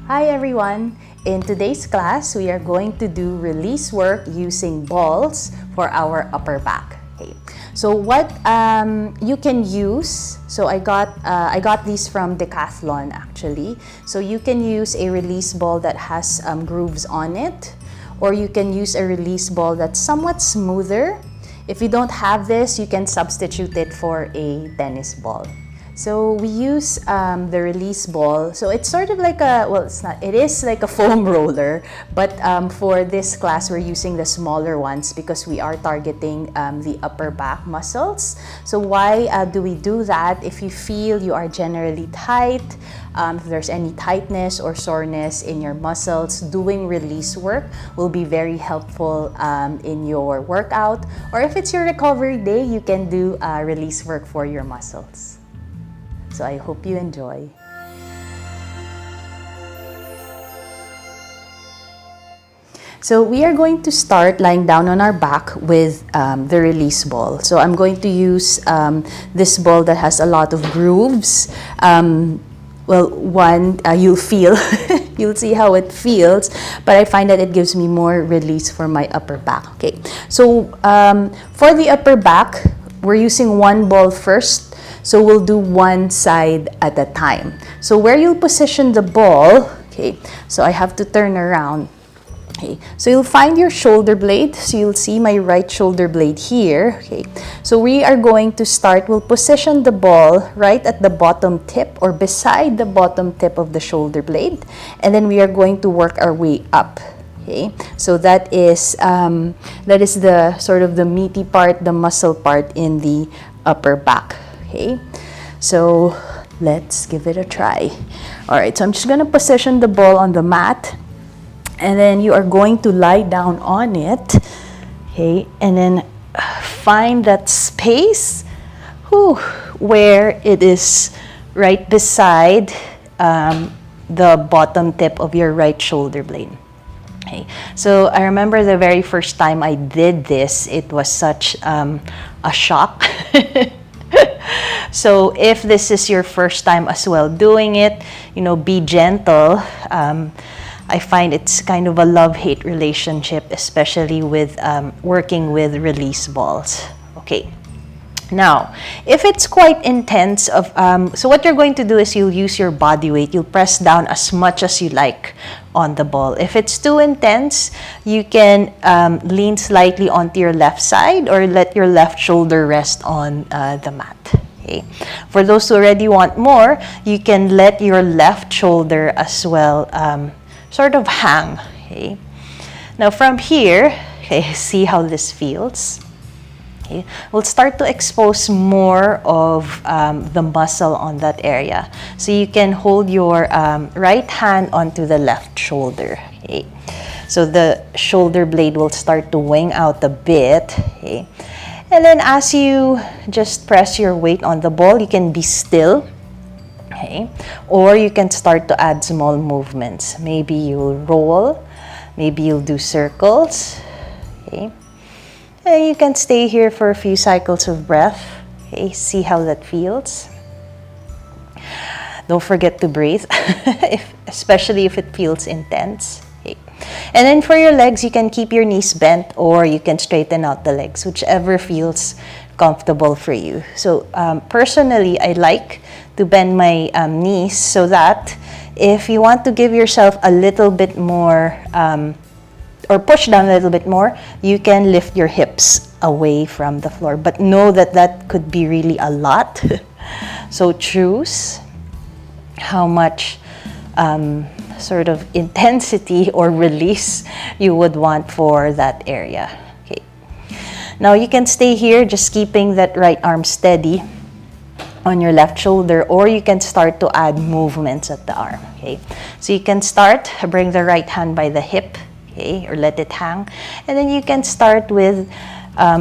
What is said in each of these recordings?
Hi everyone! In today's class, we are going to do release work using balls for our upper back. Okay. So what you can use, so I got these from Decathlon actually. So you can use a release ball that has grooves on it, or you can use a release ball that's somewhat smoother. If you don't have this, you can substitute it for a tennis ball. So we use the release ball. So it's sort of like a, well, it's not, it is like a foam roller, but for this class, we're using the smaller ones because we are targeting the upper back muscles. So why do we do that? If you feel you are generally tight, if there's any tightness or soreness in your muscles, doing release work will be very helpful in your workout. Or if it's your recovery day, you can do release work for your muscles. So I hope you enjoy. So we are going to start lying down on our back with the release ball. So I'm going to use this ball that has a lot of grooves. You'll feel, you'll see how it feels, but I find that it gives me more release for my upper back. Okay, so for the upper back, we're using one ball first. So we'll do one side at a time. So where you'll position the ball, okay, so I have to turn around. Okay, so you'll find your shoulder blade. So you'll see my right shoulder blade here. Okay, so we are going to start, we'll position the ball right at the bottom tip or beside the bottom tip of the shoulder blade. And then we are going to work our way up. Okay, so that is the sort of the meaty part, the muscle part in the upper back. Okay, so let's give it a try. All right, so I'm just going to position the ball on the mat, and then you are going to lie down on it. Okay, and then find that space where it is right beside the bottom tip of your right shoulder blade. Okay, so I remember the very first time I did this, it was such a shock. So if this is your first time as well doing it, be gentle. I find it's kind of a love-hate relationship, especially with working with release balls. Okay. Now, if it's quite intense, so what you're going to do is you'll use your body weight. You'll press down as much as you like on the ball. If it's too intense, you can lean slightly onto your left side or let your left shoulder rest on the mat. Okay. For those who already want more, you can let your left shoulder as well sort of hang. Okay. Now from here, okay, see how this feels. Okay. We'll start to expose more of the muscle on that area. So you can hold your right hand onto the left shoulder. Okay. So the shoulder blade will start to wing out a bit. Okay. And then as you just press your weight on the ball, you can be still. Okay. Or you can start to add small movements. Maybe you'll roll. Maybe you'll do circles. Okay. And you can stay here for a few cycles of breath. Okay, see how that feels. Don't forget to breathe, especially if it feels intense. Okay. And then for your legs, you can keep your knees bent or you can straighten out the legs, whichever feels comfortable for you. So personally, I like to bend my knees so that if you want to give yourself a little bit more or push down a little bit more, you can lift your hips away from the floor. But know that that could be really a lot. So choose how much sort of intensity or release you would want for that area. Okay. Now you can stay here just keeping that right arm steady on your left shoulder, or you can start to add movements at the arm. Okay. So you can start, bring the right hand by the hip. Okay, or let it hang. And then you can start with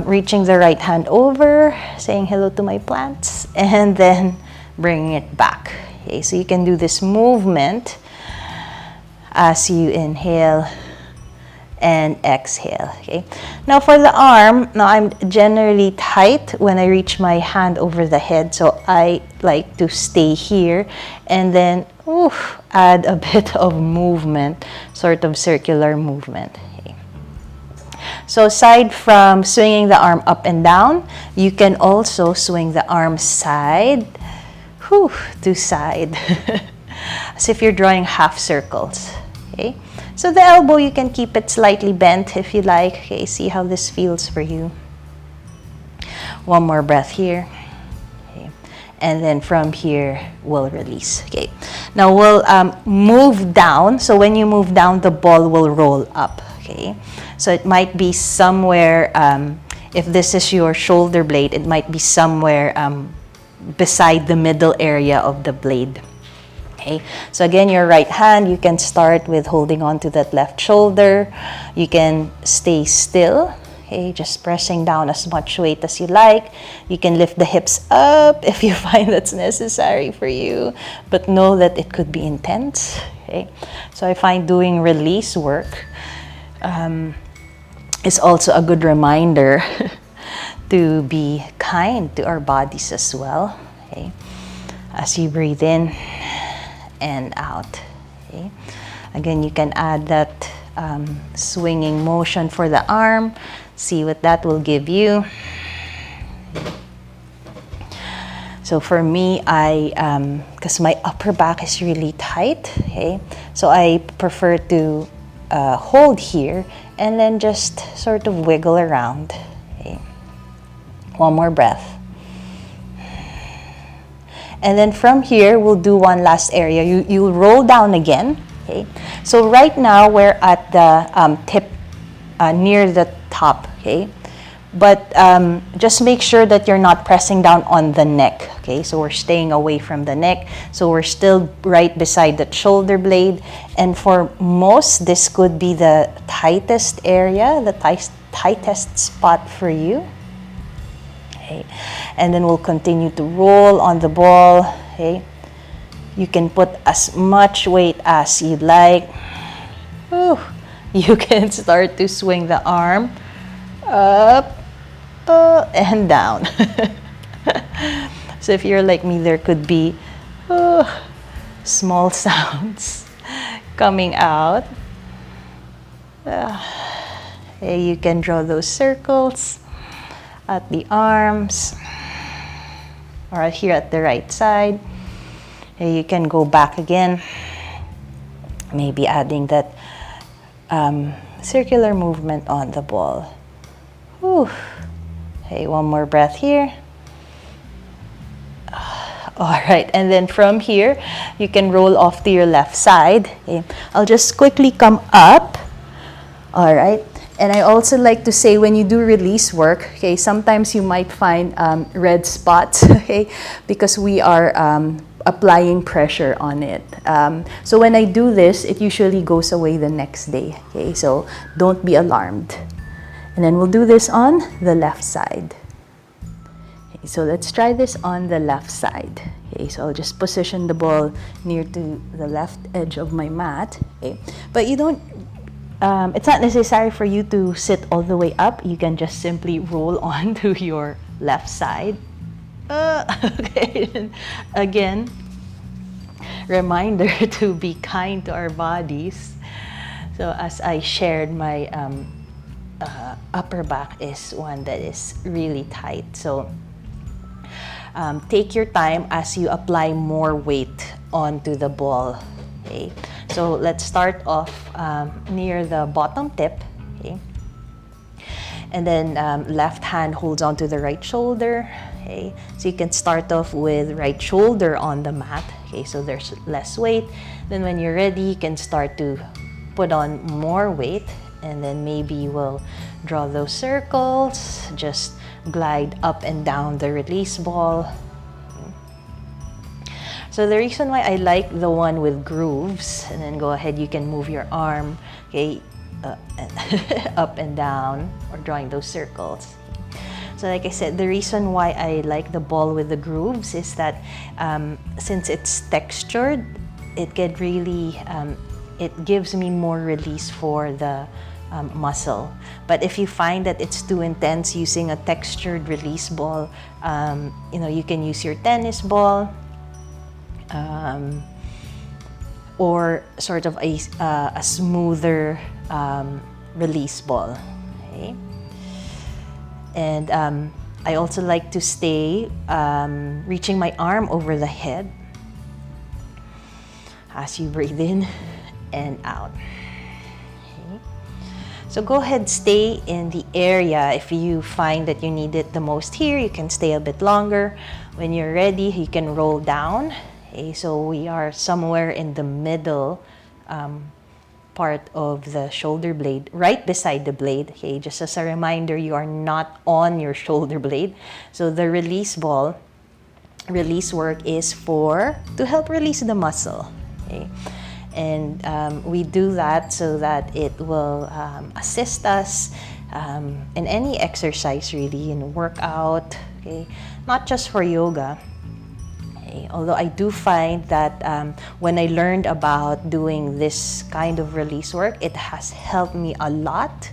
reaching the right hand over, saying hello to my plants, and then bringing it back. Okay, so you can do this movement as you inhale and exhale. Okay. Now for the arm, now I'm generally tight when I reach my hand over the head, so I like to stay here and then add a bit of movement, sort of circular movement. Okay. So aside from swinging the arm up and down, you can also swing the arm side to side, as if you're drawing half circles. Okay. So the elbow, you can keep it slightly bent if you like. Okay, see how this feels for you. One more breath here. Okay. And then from here, we'll release. Okay. Now we'll move down. So when you move down, the ball will roll up. Okay. So it might be somewhere, if this is your shoulder blade, it might be somewhere beside the middle area of the blade. Okay. So again, your right hand, you can start with holding on to that left shoulder. You can stay still. Okay, just pressing down as much weight as you like. You can lift the hips up if you find that's necessary for you, but know that it could be intense. Okay, so I find doing release work is also a good reminder to be kind to our bodies as well. Okay, as you breathe in and out. Okay, again, you can add that swinging motion for the arm. See what that will give you. So for me, because my upper back is really tight, okay, so I prefer to hold here and then just sort of wiggle around. Okay. One more breath. And then from here, we'll do one last area. You'll roll down again. Okay. So right now, we're at the tip near the top. Okay. But just make sure that you're not pressing down on the neck. Okay, so we're staying away from the neck. So we're still right beside that shoulder blade. And for most, this could be the tightest area, the tightest spot for you. Okay, and then we'll continue to roll on the ball. Okay, you can put as much weight as you'd like. Whew. You can start to swing the arm up and down. So if you're like me, there could be small sounds coming out. You can draw those circles at the arms or here at the right side. You can go back again, maybe adding that circular movement on the ball. Whew. Okay, one more breath here. All right, and then from here, you can roll off to your left side. Okay. I'll just quickly come up. All right, and I also like to say when you do release work, okay, sometimes you might find red spots, okay, because we are applying pressure on it. So when I do this, it usually goes away the next day, okay, so don't be alarmed. And then we'll do this on the left side. Okay, so let's try this on the left side. Okay, so I'll just position the ball near to the left edge of my mat. Okay, but you don't, it's not necessary for you to sit all the way up. You can just simply roll on to your left side. Okay, again, reminder to be kind to our bodies. So as I shared, my upper back is one that is really tight. So take your time as you apply more weight onto the ball. Okay, so let's start off near the bottom tip. Okay, and then left hand holds onto the right shoulder. Okay, so you can start off with right shoulder on the mat. Okay, so there's less weight. Then when you're ready, you can start to put on more weight. And then maybe we'll draw those circles, just glide up and down the release ball. So the reason why I like the one with grooves, and then go ahead, you can move your arm, okay, up and down, or drawing those circles. So like I said, the reason why I like the ball with the grooves is that since it's textured, it can really, it gives me more release for the muscle. But if you find that it's too intense using a textured release ball, you know, you can use your tennis ball, or sort of a smoother release ball. Okay? And I also like to stay reaching my arm over the head as you breathe in and out. Okay. So go ahead, stay in the area. If you find that you need it the most here, you can stay a bit longer. When you're ready, you can roll down. Okay, so we are somewhere in the middle part of the shoulder blade, right beside the blade. Okay, just as a reminder, you are not on your shoulder blade. So the release ball, release work is to help release the muscle. Okay, and we do that so that it will assist us in any exercise, really, in workout. Okay, not just for yoga. Although I do find that when I learned about doing this kind of release work, it has helped me a lot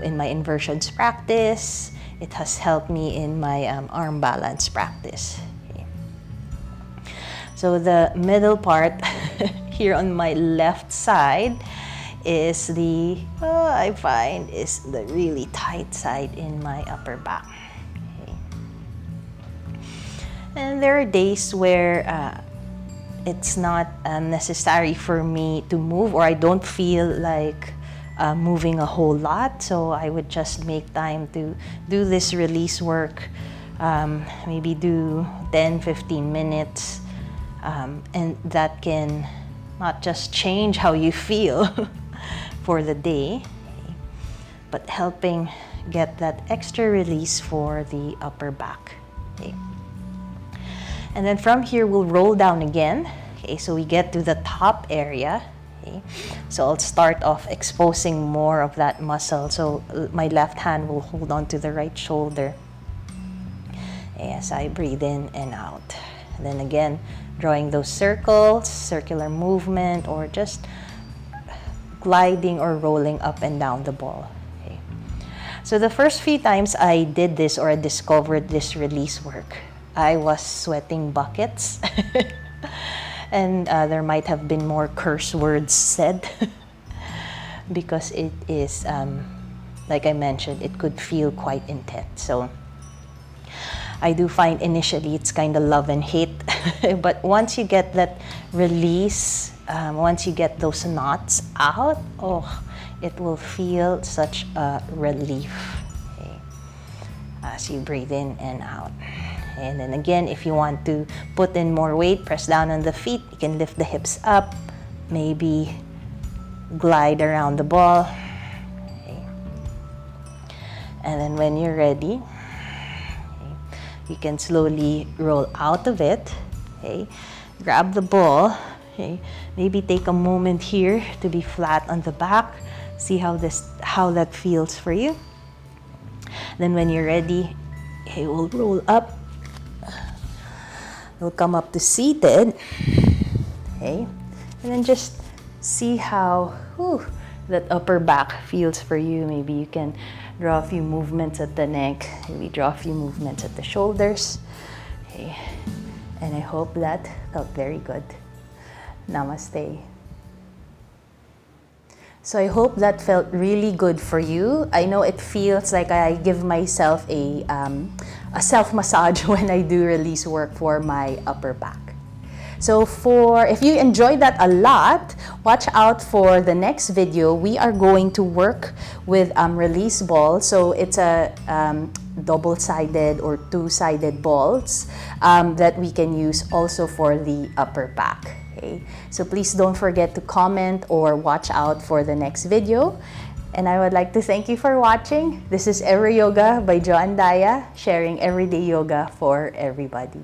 in my inversions practice. It has helped me in my arm balance practice. Okay. So the middle part here on my left side is I find is the really tight side in my upper back. And there are days where it's not necessary for me to move, or I don't feel like moving a whole lot. So I would just make time to do this release work, maybe do 10-15 minutes. And that can not just change how you feel for the day, but helping get that extra release for the upper back. Okay. And then from here, we'll roll down again. Okay, so we get to the top area. Okay, so I'll start off exposing more of that muscle. So my left hand will hold on to the right shoulder as I breathe in and out. And then again, drawing those circles, circular movement, or just gliding or rolling up and down the ball. Okay. So the first few times I did this, or I discovered this release work, I was sweating buckets. And there might have been more curse words said because it is, like I mentioned, it could feel quite intense. So I do find initially it's kind of love and hate. But once you get that release, once you get those knots out, it will feel such a relief, okay, as you breathe in and out. And then again, if you want to put in more weight, press down on the feet. You can lift the hips up, maybe glide around the ball. Okay. And then when you're ready, okay, you can slowly roll out of it. Okay. Grab the ball. Okay. Maybe take a moment here to be flat on the back. See how that feels for you. Then when you're ready, okay, we'll roll up. We'll come up to seated, okay, and then just see how that upper back feels for you. Maybe you can draw a few movements at the neck, maybe draw a few movements at the shoulders, okay, and I hope that felt very good. Namaste. So I hope that felt really good for you. I know it feels like I give myself a self-massage when I do release work for my upper back. So if you enjoyed that a lot, watch out for the next video. We are going to work with release balls. So it's a double-sided or two-sided balls that we can use also for the upper back. Okay? So please don't forget to comment or watch out for the next video. And I would like to thank you for watching. This is Every Yoga by Jo and Daya, sharing everyday yoga for everybody.